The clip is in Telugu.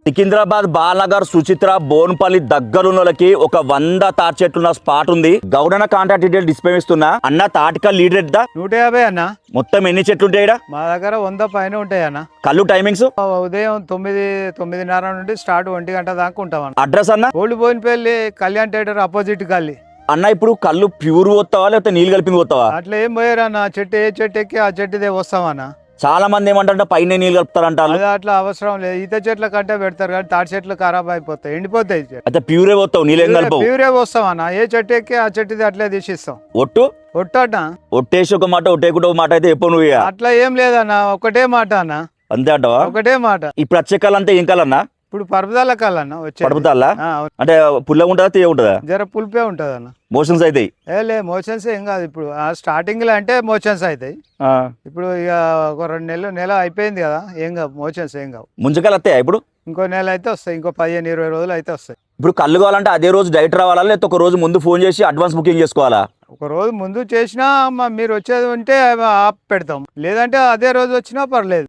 సికింద్రాబాద్ బాలనగర్ సుచిత్ర బోన్పల్లి దగ్గరున్నోళ్ళకి ఒక 100 తాటి చెట్లున్న స్పాట్ ఉంది. గౌడన కాంటాక్ట్ డీటెయిల్ డిస్ప్లే ఇస్తున్నా. అన్న తాటికల్ లీటర్ ఎంత? 150 అన్న. మొత్తం ఎన్ని చెట్లు ఉంటాయి ఈడ? మా దగ్గర 100 పైన ఉంటాయి అన్న. కళ్ళు టైమింగ్స్ ఉదయం 9:30 నుండి స్టార్ట్ 1 గంట దాకా ఉంటాం అన్న. అడ్రస్ అన్న? Old Bowenpally Kalyan theatre opposite గల్లీ. అన్న ఇప్పుడు కళ్ళు ప్యూర్ పోతావా లేకపోతే నీళ్ళు కలిపింది పోతావా? అట్లా ఏం పోయారు అన్న. చెట్టు ఏ చెట్టు ఎక్కి ఆ చెట్టుదే వస్తామన్న. చాలా మంది ఏమంటారంటే పైన నీళ్ళు కలుపుతారంటారు. అది అట్లా అవసరం లేదు. ఈత చెట్ల కంటే పెడతారు కానీ తాటి చెట్లు ఖరాబ్ అయిపోతాయి, ఎండిపోతాయి. అయితే ప్యూరే పోతావు, నీళ్ళేం కలుపు? ప్యూరే వస్తాం అన్న. ఏ చెట్టు ఎక్కి ఆ చెట్టుది అట్లే తీసిస్తాం. ఒట్టు ఒట్టన్నా ఒట్టేసి ఒక మాట ఒట్టేకుండా ఒక మాట అయితే ఎప్పుడు నువ్వు అట్లా ఏం లేదన్న. ఒకటే మాట అన్న. అంతే అంటావా? ఒకటే మాట. ఇప్పుడు వచ్చే కాలంతా ఏం కాలన్నా? ఇప్పుడు పరుపుదాల కాలన్న వచ్చే. పడుపుతాలా అంటే పుల్లగా ఉంటుందా తీయ ఉంటుందా? జర పులిపే ఉంటది అన్న. మోషన్స్ అవుతాయి? లే మోషన్స్ ఏం కాదు. ఇప్పుడు స్టార్టింగ్ లో అంటే మోషన్స్ అవుతాయి. ఇప్పుడు ఇక ఒక 2 నెల అయిపోయింది కదా, ఏం కావు మోషన్స్ ఏం కావు. ముంచుకాయలు వస్తాయా ఇప్పుడు? ఇంకో నెల అయితే వస్తాయి. ఇంకో 15-20 రోజులు అయితే వస్తాయి. ఇప్పుడు కళ్ళు కావాలంటే అదే రోజు డైరెక్ట్ రావాలా లేకపోతే ఒక రోజు ముందు ఫోన్ చేసి అడ్వాన్స్ బుకింగ్ చేసుకోవాలా? ఒక రోజు ముందు చేసినా మీరు వచ్చేది ఉంటే ఆప్ పెడతాం, లేదంటే అదే రోజు వచ్చినా పర్లేదు.